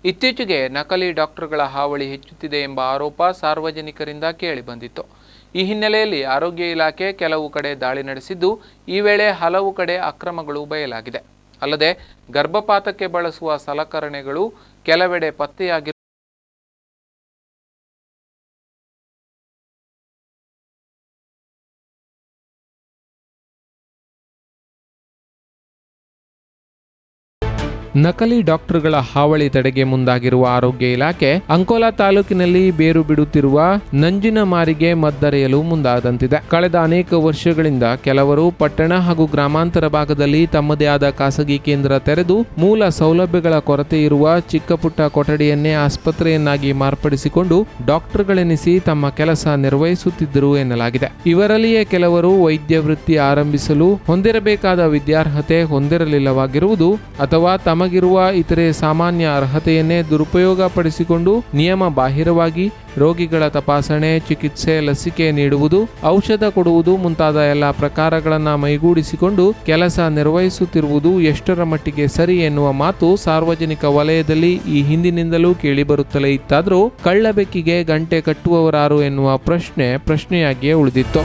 ಇತ್ತೀಚೆಗೆ ನಕಲಿ ಡಾಕ್ಟರ್ಗಳ ಹಾವಳಿ ಹೆಚ್ಚುತ್ತಿದೆ ಎಂಬ ಆರೋಪ ಸಾರ್ವಜನಿಕರಿಂದ ಕೇಳಿಬಂದಿತ್ತು. ಈ ಹಿನ್ನೆಲೆಯಲ್ಲಿ ಆರೋಗ್ಯ ಇಲಾಖೆ ಕೆಲವು ಕಡೆ ದಾಳಿ ನಡೆಸಿದ್ದು, ಈ ವೇಳೆ ಹಲವು ಕಡೆ ಅಕ್ರಮಗಳು ಬಯಲಾಗಿದೆ. ಅಲ್ಲದೆ ಗರ್ಭಪಾತಕ್ಕೆ ಬಳಸುವ ಸಲಕರಣೆಗಳು ಕೆಲವೆಡೆ ಪತ್ತೆಯಾಗಿ ನಕಲಿ ಡಾಕ್ಟರ್ಗಳ ಹಾವಳಿ ತಡೆಗೆ ಮುಂದಾಗಿರುವ ಆರೋಗ್ಯ ಇಲಾಖೆ ಅಂಕೋಲಾ ತಾಲೂಕಿನಲ್ಲಿ ಬೇರು ಬಿಡುತ್ತಿರುವ ನಂಜಿನ ಮಾರಿಗೆ ಮದ್ದರೆಯಲು ಮುಂದಾದಂತಿದೆ. ಕಳೆದ ಅನೇಕ ವರ್ಷಗಳಿಂದ ಕೆಲವರು ಪಟ್ಟಣ ಹಾಗೂ ಗ್ರಾಮಾಂತರ ಭಾಗದಲ್ಲಿ ತಮ್ಮದೇ ಆದ ಖಾಸಗಿ ಕೇಂದ್ರ ತೆರೆದು ಮೂಲ ಸೌಲಭ್ಯಗಳ ಕೊರತೆ ಇರುವ ಚಿಕ್ಕ ಪುಟ್ಟ ಕೊಠಡಿಯನ್ನೇ ಆಸ್ಪತ್ರೆಯನ್ನಾಗಿ ಮಾರ್ಪಡಿಸಿಕೊಂಡು ಡಾಕ್ಟರ್ಗಳೆನಿಸಿ ತಮ್ಮ ಕೆಲಸ ನಿರ್ವಹಿಸುತ್ತಿದ್ದರು ಎನ್ನಲಾಗಿದೆ. ಇವರಲ್ಲಿಯೇ ಕೆಲವರು ವೈದ್ಯ ವೃತ್ತಿ ಆರಂಭಿಸಲು ಹೊಂದಿರಬೇಕಾದ ವಿದ್ಯಾರ್ಹತೆ ಹೊಂದಿರಲಿಲ್ಲವಾಗಿರುವುದು ಅಥವಾ ತಮಗಿರುವ ಇತರೆ ಸಾಮಾನ್ಯ ಅರ್ಹತೆಯನ್ನೇ ದುರುಪಯೋಗ ಪಡಿಸಿಕೊಂಡು ನಿಯಮ ಬಾಹಿರವಾಗಿ ರೋಗಿಗಳ ತಪಾಸಣೆ, ಚಿಕಿತ್ಸೆ, ಲಸಿಕೆ ನೀಡುವುದು, ಔಷಧ ಕೊಡುವುದು ಮುಂತಾದ ಎಲ್ಲ ಪ್ರಕಾರಗಳನ್ನು ಮೈಗೂಡಿಸಿಕೊಂಡು ಕೆಲಸ ನಿರ್ವಹಿಸುತ್ತಿರುವುದು ಎಷ್ಟರ ಮಟ್ಟಿಗೆ ಸರಿ ಎನ್ನುವ ಮಾತು ಸಾರ್ವಜನಿಕ ವಲಯದಲ್ಲಿ ಈ ಹಿಂದಿನಿಂದಲೂ ಕೇಳಿಬರುತ್ತಲೇ ಇತ್ತಾದರೂ ಕಳ್ಳಬೆಕ್ಕಿಗೆ ಗಂಟೆ ಕಟ್ಟುವವರಾರು ಎನ್ನುವ ಪ್ರಶ್ನೆಯಾಗಿಯೇ ಉಳಿದಿತ್ತು.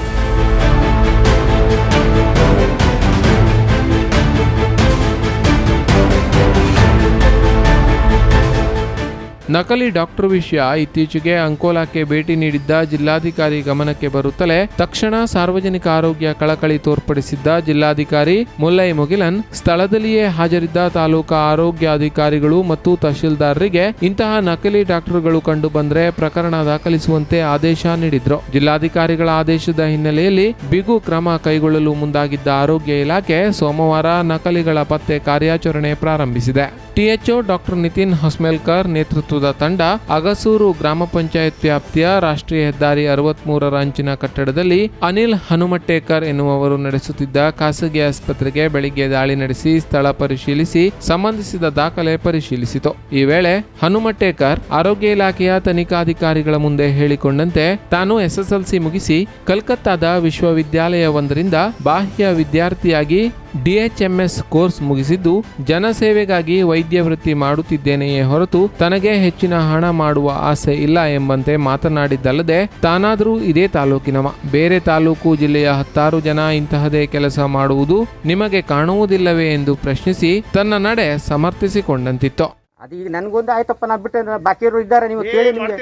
ನಕಲಿ ಡಾಕ್ಟರ್ ವಿಷಯ ಇತ್ತೀಚೆಗೆ ಅಂಕೋಲಾಕ್ಕೆ ಭೇಟಿ ನೀಡಿದ್ದ ಜಿಲ್ಲಾಧಿಕಾರಿ ಗಮನಕ್ಕೆ ಬರುತ್ತಲೇ ತಕ್ಷಣ ಸಾರ್ವಜನಿಕ ಆರೋಗ್ಯ ಕಳಕಳಿ ತೋರ್ಪಡಿಸಿದ್ದ ಜಿಲ್ಲಾಧಿಕಾರಿ ಮುಲ್ಲೈ ಮುಗಿಲನ್ ಸ್ಥಳದಲ್ಲಿಯೇ ಹಾಜರಿದ್ದ ತಾಲೂಕಾ ಆರೋಗ್ಯ ಅಧಿಕಾರಿಗಳು ಮತ್ತು ತಹಶೀಲ್ದಾರರಿಗೆ ಇಂತಹ ನಕಲಿ ಡಾಕ್ಟರ್ಗಳು ಕಂಡು ಬಂದರೆ ಪ್ರಕರಣ ದಾಖಲಿಸುವಂತೆ ಆದೇಶ ನೀಡಿದ್ರು. ಜಿಲ್ಲಾಧಿಕಾರಿಗಳ ಆದೇಶದ ಹಿನ್ನೆಲೆಯಲ್ಲಿ ಬಿಗು ಕ್ರಮ ಕೈಗೊಳ್ಳಲು ಮುಂದಾಗಿದ್ದ ಆರೋಗ್ಯ ಇಲಾಖೆ ಸೋಮವಾರ ನಕಲಿಗಳ ಪತ್ತೆ ಕಾರ್ಯಾಚರಣೆ ಪ್ರಾರಂಭಿಸಿದೆ. ಟಿಎಚ್ಒ ಡಾಕ್ಟರ್ ನಿತಿನ್ ಹೊಸ್ಮೇಲ್ಕರ್ ನೇತೃತ್ವದ ತಂಡ ಅಗಸೂರು ಗ್ರಾಮ ಪಂಚಾಯತ್ ವ್ಯಾಪ್ತಿಯ ರಾಷ್ಟ್ರೀಯ ಹೆದ್ದಾರಿ 63ರ ಅಂಚಿನ ಕಟ್ಟಡದಲ್ಲಿ ಅನಿಲ್ ಹನುಮಟ್ಟೇಕರ್ ಎನ್ನುವವರು ನಡೆಸುತ್ತಿದ್ದ ಖಾಸಗಿ ಆಸ್ಪತ್ರೆಗೆ ಬೆಳಿಗ್ಗೆ ದಾಳಿ ನಡೆಸಿ ಸ್ಥಳ ಪರಿಶೀಲಿಸಿ ಸಂಬಂಧಿಸಿದ ದಾಖಲೆ ಪರಿಶೀಲಿಸಿತು. ಈ ವೇಳೆ ಹನುಮಟ್ಟೇಕರ್ ಆರೋಗ್ಯ ಇಲಾಖೆಯ ತನಿಖಾಧಿಕಾರಿಗಳ ಮುಂದೆ ಹೇಳಿಕೊಂಡಂತೆ ತಾನು ಎಸ್ಎಸ್ಎಲ್ಸಿ ಮುಗಿಸಿ ಕಲ್ಕತ್ತಾದ ವಿಶ್ವವಿದ್ಯಾಲಯವೊಂದರಿಂದ ಬಾಹ್ಯ ವಿದ್ಯಾರ್ಥಿಯಾಗಿ DHMS ಕೋರ್ಸ್ ಮುಗಿಸಿದ್ದು ಜನಸೇವೆಗಾಗಿ ವೈದ್ಯ ವೃತ್ತಿ ಮಾಡುತ್ತಿದ್ದೇನೆಯೇ ಹೊರತು ತನಗೆ ಹೆಚ್ಚಿನ ಹಣ ಮಾಡುವ ಆಸೆ ಇಲ್ಲ ಎಂಬಂತೆ ಮಾತನಾಡಿದ್ದಲ್ಲದೆ ತಾನಾದರೂ ಇದೇ ತಾಲೂಕಿನವ, ಬೇರೆ ತಾಲೂಕು ಜಿಲ್ಲೆಯ 10 ಜನ ಇಂತಹದೇ ಕೆಲಸ ಮಾಡುವುದು ನಿಮಗೆ ಕಾಣುವುದಿಲ್ಲವೇ ಎಂದು ಪ್ರಶ್ನಿಸಿ ತನ್ನ ನಡೆ ಸಮರ್ಥಿಸಿಕೊಂಡಂತಿತ್ತು. ಅದೀಗ ನನಗೊಂದು ಆಯ್ತಪ್ಪ, ನಾ ಬಿಟ್ಟೆ ಬಾಕಿಯವರು ಇದ್ದಾರೆ, ನೀವು ಕೇಳಿ, ನಿಮಗೆ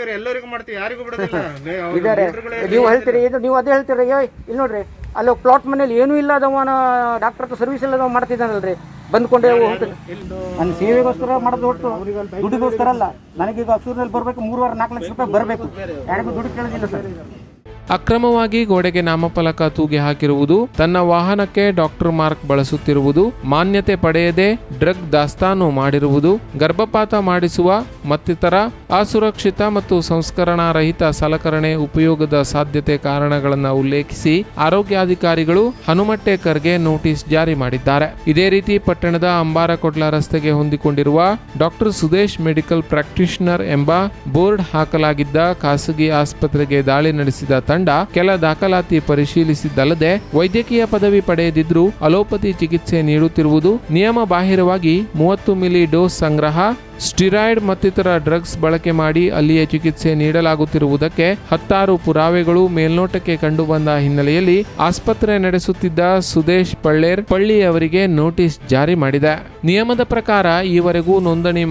ಇದ್ದಾರೆ, ನೀವು ಹೇಳ್ತೀರಿ, ಇದು ನೀವು ಅದೇ ಹೇಳ್ತೀರಿ. ಇಲ್ಲಿ ನೋಡ್ರಿ, ಅಲ್ಲಿ ಪ್ಲಾಟ್ ಮನೇಲಿ ಏನೂ ಇಲ್ಲ ಅದವನ ಡಾಕ್ಟರ್ ಸರ್ವಿಸ್ ಇಲ್ಲದವ ಮಾಡ್ತಿದ್ದಾನಲ್ರಿ, ಬಂದ್ಕೊಂಡೆ ನನ್ನ ಸೇವೆಗೋಸ್ಕರ ಮಾಡೋದು ಹೊರತು ದುಡ್ಡಿಗೋಸ್ಕರ ಅಲ್ಲ. ನನಗೀಗ ಅಕ್ಷೂರಿನಲ್ಲಿ ಬರಬೇಕು 3-4 ಲಕ್ಷ ರೂಪಾಯಿ ಬರಬೇಕು, ಯಾರಿಗೂ ದುಡ್ಡು ಕೇಳೋದಿಲ್ಲ ಸರ್. ಅಕ್ರಮವಾಗಿ ಗೋಡೆಗೆ ನಾಮಫಲಕ ತೂಗಿ ಹಾಕಿರುವುದು, ತನ್ನ ವಾಹನಕ್ಕೆ ಡಾಕ್ಟರ್ ಮಾರ್ಕ್ ಬಳಸುತ್ತಿರುವುದು, ಮಾನ್ಯತೆ ಪಡೆಯದೆ ಡ್ರಗ್ ದಾಸ್ತಾನು ಮಾಡಿರುವುದು, ಗರ್ಭಪಾತ ಮಾಡಿಸುವ ಮತ್ತಿತರ ಅಸುರಕ್ಷಿತ ಮತ್ತು ಸಂಸ್ಕರಣಾ ರಹಿತ ಸಲಕರಣೆ ಉಪಯೋಗದ ಸಾಧ್ಯತೆ ಕಾರಣಗಳನ್ನು ಉಲ್ಲೇಖಿಸಿ ಆರೋಗ್ಯಾಧಿಕಾರಿಗಳು ಹನುಮಟ್ಟೇಕರ್ಗೆ ನೋಟಿಸ್ ಜಾರಿ ಮಾಡಿದ್ದಾರೆ. ಇದೇ ರೀತಿ ಪಟ್ಟಣದ ಅಂಬಾರಕೊಡ್ಲ ರಸ್ತೆಗೆ ಹೊಂದಿಕೊಂಡಿರುವ ಡಾಕ್ಟರ್ ಸುದೇಶ್ ಮೆಡಿಕಲ್ ಪ್ರಾಕ್ಟೀಷನರ್ ಎಂಬ ಬೋರ್ಡ್ ಹಾಕಲಾಗಿದ್ದ ಖಾಸಗಿ ಆಸ್ಪತ್ರೆಗೆ ದಾಳಿ ನಡೆಸಿದ ತಂಡ ಕೆಲ ದಾಖಲಾತಿ ಪರಿಶೀಲಿಸಿದ್ದಲ್ಲದೆ ವೈದ್ಯಕೀಯ ಪದವಿ ಪಡೆಯದಿದ್ರೂ ಅಲೋಪತಿ ಚಿಕಿತ್ಸೆ ನೀಡುತ್ತಿರುವುದು, ನಿಯಮ ಬಾಹಿರವಾಗಿ 30 ಮಿಲಿ ಡೋಸ್ ಸಂಗ್ರಹ, ಸ್ಟಿರಾಯ್ಡ್ ಮತ್ತಿತರ ಡ್ರಗ್ಸ್ ಬಳಕೆ ಮಾಡಿ ಅಲ್ಲಿಯೇ ಚಿಕಿತ್ಸೆ ನೀಡಲಾಗುತ್ತಿರುವುದಕ್ಕೆ 10 ಪುರಾವೆಗಳು ಮೇಲ್ನೋಟಕ್ಕೆ ಕಂಡುಬಂದ ಹಿನ್ನೆಲೆಯಲ್ಲಿ ಆಸ್ಪತ್ರೆ ನಡೆಸುತ್ತಿದ್ದ ಸುದೇಶ್ ಪಳ್ಳಿ ಅವರಿಗೆ ನೋಟಿಸ್ ಜಾರಿ ಮಾಡಿದೆ. ನಿಯಮದ ಪ್ರಕಾರ ಈವರೆಗೂ ನೋಂದಣಿ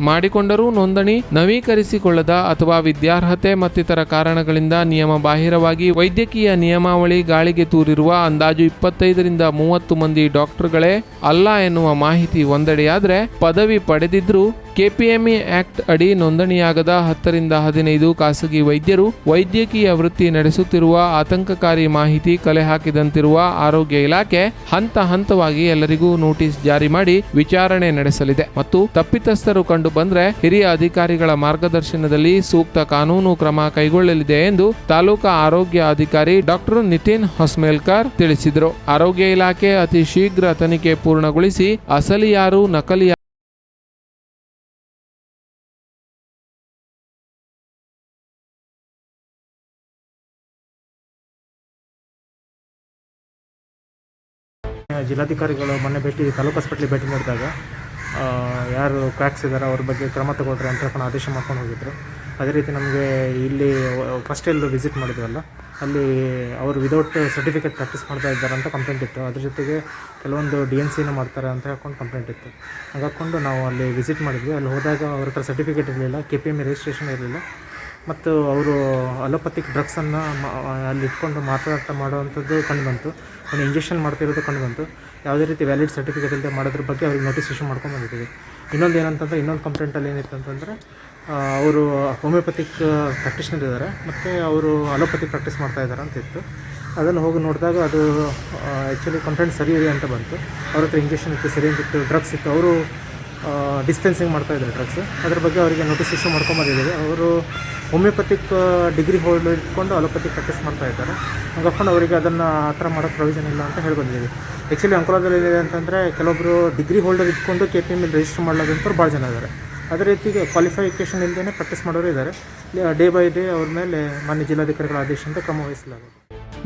ಮಾಡಿಕೊಂಡರೂ ನೋಂದಣಿ ನವೀಕರಿಸಿಕೊಳ್ಳದ ಅಥವಾ ವಿದ್ಯಾರ್ಹತೆ ಮತ್ತಿತರ ಕಾರಣಗಳಿಂದ ನಿಯಮ ಬಾಹಿರವಾಗಿ ವೈದ್ಯಕೀಯ ನಿಯಮಾವಳಿ ಗಾಳಿಗೆ ತೂರಿರುವ ಅಂದಾಜು 25ರಿಂದ 30 ಮಂದಿ ಡಾಕ್ಟರ್ಗಳೇ ಅಲ್ಲ ಎನ್ನುವ ಮಾಹಿತಿ ಒಂದೆಡೆಯಾದರೆ, ಪದವಿ ಪಡೆದಿದ್ರೂ ಕೆಪಿಎಂಇ ಆಕ್ಟ್ ಅಡಿ ನೋಂದಣಿಯಾಗದ 10ರಿಂದ 15 ಖಾಸಗಿ ವೈದ್ಯರು ವೈದ್ಯಕೀಯ ವೃತ್ತಿ ನಡೆಸುತ್ತಿರುವ ಆತಂಕಕಾರಿ ಮಾಹಿತಿ ಕಲೆ ಹಾಕಿದಂತಿರುವ ಆರೋಗ್ಯ ಇಲಾಖೆ ಹಂತ ಹಂತವಾಗಿ ಎಲ್ಲರಿಗೂ ನೋಟಿಸ್ ಜಾರಿ ಮಾಡಿ ವಿಚಾರಣೆ ನಡೆಸಲಿದೆ ಮತ್ತು ತಪ್ಪಿತಸ್ಥರು ಕಂಡು ಬಂದ್ರೆ ಹಿರಿಯ ಅಧಿಕಾರಿಗಳ ಮಾರ್ಗದರ್ಶನದಲ್ಲಿ ಸೂಕ್ತ ಕಾನೂನು ಕ್ರಮ ಕೈಗೊಳ್ಳಲಿದೆ ಎಂದು ತಾಲೂಕಾ ಆರೋಗ್ಯ ಅಧಿಕಾರಿ ಡಾಕ್ಟರ್ ನಿತಿನ್ ಹೊಸ್ಮೇಲ್ಕರ್ ತಿಳಿಸಿದರು. ಆರೋಗ್ಯ ಇಲಾಖೆ ಅತಿ ಶೀಘ್ರ ತನಿಖೆ ಪೂರ್ಣಗೊಳಿಸಿ ಅಸಲಿ ಯಾರು ನಕಲಿ ಜಿಲ್ಲಾಧಿಕಾರಿಗಳು ಮೊನ್ನೆ ತಾಲೂಕು ಹಾಸ್ಪಿಟ್ಲಿಗೆ ಭೇಟಿ ನೀಡಿದಾಗ ಯಾರು ಕ್ರ್ಯಾಕ್ಸ್ ಇದ್ದಾರೆ ಅವ್ರ ಬಗ್ಗೆ ಕ್ರಮ ತಗೊಳ್ರಿ ಅಂತ ಹೇಳ್ಕೊಂಡು ಆದೇಶ ಮಾಡ್ಕೊಂಡು ಹೋಗಿದ್ರು. ಅದೇ ರೀತಿ ನಮಗೆ ಇಲ್ಲಿ ಫಸ್ಟ್ ಎಲ್ಲರೂ ವಿಸಿಟ್ ಮಾಡಿದ್ವಲ್ಲ, ಅಲ್ಲಿ ಅವರು ವಿದೌಟ್ ಸರ್ಟಿಫಿಕೇಟ್ ಪ್ರಾಕ್ಟೀಸ್ ಮಾಡ್ತಾ ಇದ್ದಾರೆ ಅಂತ ಕಂಪ್ಲೇಂಟ್ ಇತ್ತು. ಅದ್ರ ಜೊತೆಗೆ ಕೆಲವೊಂದು DNCನೂ ಮಾಡ್ತಾರೆ ಅಂತ ಹೇಳ್ಕೊಂಡು ಕಂಪ್ಲೇಂಟ್ ಇತ್ತು. ಹಾಗಾಕೊಂಡು ನಾವು ಅಲ್ಲಿ ವಿಸಿಟ್ ಮಾಡಿದ್ವಿ. ಅಲ್ಲಿ ಹೋದಾಗ ಅವ್ರ ಹತ್ರ ಸರ್ಟಿಫಿಕೇಟ್ ಇರಲಿಲ್ಲ, KPM ರಿಜಿಸ್ಟ್ರೇಷನ್ ಇರಲಿಲ್ಲ, ಮತ್ತು ಅವರು ಅಲೋಪತಿಕ್ ಡ್ರಗ್ಸನ್ನು ಅಲ್ಲಿ ಇಟ್ಕೊಂಡು ಮಾರಾಟ ಮಾಡುವಂಥದ್ದು ಕಂಡುಬಂತು. ಒಂದು ಇಂಜೆಕ್ಷನ್ ಮಾಡ್ತಿರೋದು ಕಂಡುಬಂತು. ಯಾವುದೇ ರೀತಿ ವ್ಯಾಲಿಡ್ ಸರ್ಟಿಫಿಕೇಟ್ ಇಲ್ಲದೆ ಮಾಡೋದ್ರ ಬಗ್ಗೆ ಅವ್ರಿಗೆ ನೋಟಿಸ್ ಇಶ್ಯೂ ಮಾಡ್ಕೊಂಡು ಬಂದಿದ್ದೀವಿ. ಇನ್ನೊಂದು ಏನಂತಂದರೆ, ಇನ್ನೊಂದು ಕಂಪ್ಲೇಂಟಲ್ಲಿ ಏನಿತ್ತು ಅಂತಂದರೆ, ಅವರು ಹೋಮಿಯೋಪತಿಕ್ ಪ್ರಾಕ್ಟೀಷನರ್ ಇದ್ದಾರೆ ಮತ್ತು ಅವರು ಅಲೋಪತಿ ಪ್ರಾಕ್ಟೀಸ್ ಮಾಡ್ತಾ ಇದ್ದಾರೆ ಅಂತ ಇತ್ತು. ಅದನ್ನು ಹೋಗಿ ನೋಡಿದಾಗ ಅದು ಆ್ಯಕ್ಚುಲಿ ಕಂಪ್ಲೇಂಟ್ ಸರಿ ಇದೆ ಅಂತ ಬಂತು. ಅವ್ರ ಹತ್ರ ಇಂಜೆಕ್ಷನ್ ಇತ್ತು, ಸಿರಿಂಜ್ ಇತ್ತು, ಡ್ರಗ್ಸ್ ಇತ್ತು. ಅವರು ಡಿಸ್ಪೆನ್ಸಿಂಗ್ ಮಾಡ್ತಾಯಿದ್ದಾರೆ ಡ್ರಗ್ಸ್. ಅದ್ರ ಬಗ್ಗೆ ಅವರಿಗೆ ನೋಟಿಸ್ ಇಶ್ಯೂ ಮಾಡ್ಕೊಂಬಂದಿದ್ದೀವಿ. ಅವರು ಹೋಮಿಯೋಪತಿಕ್ ಡಿಗ್ರಿ ಹೋಲ್ಡರ್ ಇಟ್ಕೊಂಡು ಅಲೋಪತಿ ಪ್ರಾಕ್ಟೀಸ್ ಮಾಡ್ತಾ ಇದ್ದಾರೆ. ಹಾಗಾಕೊಂಡು ಅವರಿಗೆ ಅದನ್ನು ಆ ಥರ ಮಾಡೋಕ್ಕೆ ಪ್ರೊವಿಷನ್ ಇಲ್ಲ ಅಂತ ಹೇಳಿ ಬಂದಿದ್ದೀವಿ. ಆ್ಯಕ್ಚುಲಿ ಅಂಕೋಲಾದಲ್ಲಿ ಏನಿದೆ ಅಂತಂದರೆ, ಕೆಲವೊಬ್ಬರು ಡಿಗ್ರಿ ಹೋಲ್ಡರ್ ಇಟ್ಕೊಂಡು KPM ರಿಜಿಸ್ಟರ್ ಮಾಡಲಾದಂಥವ್ರು ಭಾಳ ಜನ ಇದ್ದಾರೆ. ಅದೇ ರೀತಿಗೆ ಕ್ವಾಲಿಫಿಕೇಷನ್ ಇಲ್ಲದೇ ಪ್ರಾಕ್ಟೀಸ್ ಮಾಡೋರು ಇದ್ದಾರೆ. ಡೇ ಬೈ ಡೇ ಅವ್ರ ಮೇಲೆ ಮಾನ್ಯ ಜಿಲ್ಲಾಧಿಕಾರಿಗಳ ಆದೇಶದಿಂದ ಕ್ರಮ ವಹಿಸಲಾಗುತ್ತೆ.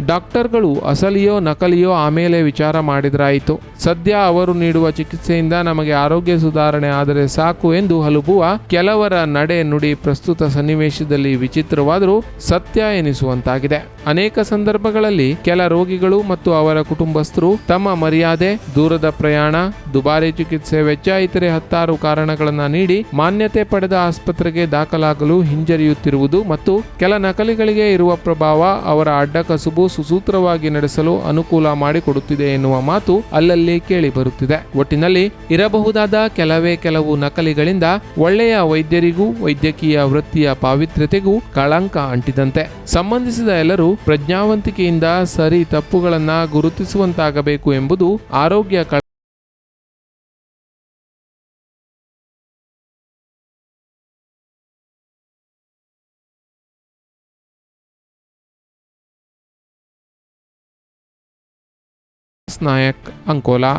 ಡಾಕ್ಟರ್ಗಳು ಅಸಲಿಯೋ ನಕಲಿಯೋ ಆಮೇಲೆ ವಿಚಾರ ಮಾಡಿದ್ರಾಯಿತು. ಸದ್ಯ ಅವರು ನೀಡುವ ಚಿಕಿತ್ಸೆಯಿಂದ ನಮಗೆ ಆರೋಗ್ಯ ಸುಧಾರಣೆ ಆದರೆ ಸಾಕು ಎಂದು ಹಲುಬುವ ಕೆಲವರ ನಡೆ ನುಡಿ ಪ್ರಸ್ತುತ ಸನ್ನಿವೇಶದಲ್ಲಿ ವಿಚಿತ್ರವಾದರೂ ಸತ್ಯ ಎನಿಸುವಂತಾಗಿದೆ. ಅನೇಕ ಸಂದರ್ಭಗಳಲ್ಲಿ ಕೆಲ ರೋಗಿಗಳು ಮತ್ತು ಅವರ ಕುಟುಂಬಸ್ಥರು ತಮ್ಮ ಮರ್ಯಾದೆ, ದೂರದ ಪ್ರಯಾಣ, ದುಬಾರಿ ಚಿಕಿತ್ಸೆ ವೆಚ್ಚ ಇತರೆ 10 ಕಾರಣಗಳನ್ನು ನೀಡಿ ಮಾನ್ಯತೆ ಪಡೆದ ಆಸ್ಪತ್ರೆಗೆ ದಾಖಲಾಗಲು ಹಿಂಜರಿಯುತ್ತಿರುವುದು ಮತ್ತು ಕೆಲ ನಕಲಿಗಳಿಗೆ ಇರುವ ಪ್ರಭಾವ ಅವರ ಅಡ್ಡಕಸುಬು ಸುಸೂತ್ರವಾಗಿ ನಡೆಸಲು ಅನುಕೂಲ ಮಾಡಿಕೊಡುತ್ತಿದೆ ಎನ್ನುವ ಮಾತು ಅಲ್ಲಲ್ಲಿ ಕೇಳಿ ಬರುತ್ತಿದೆ. ಒಟ್ಟಿನಲ್ಲಿ ಇರಬಹುದಾದ ಕೆಲವು ನಕಲಿಗಳಿಂದ ಒಳ್ಳೆಯ ವೈದ್ಯರಿಗೂ ವೈದ್ಯಕೀಯ ವೃತ್ತಿಯ ಪಾವಿತ್ರ್ಯತೆಗೂ ಕಳಂಕ ಅಂಟಿದಂತೆ. ಸಂಬಂಧಿಸಿದ ಎಲ್ಲರೂ ಪ್ರಜ್ಞಾವಂತಿಕೆಯಿಂದ ಸರಿ ತಪ್ಪುಗಳನ್ನು ಗುರುತಿಸುವಂತಾಗಬೇಕು ಎಂಬುದು ಆರೋಗ್ಯ ನಾಯಕ್, ಅಂಕೋಲಾ.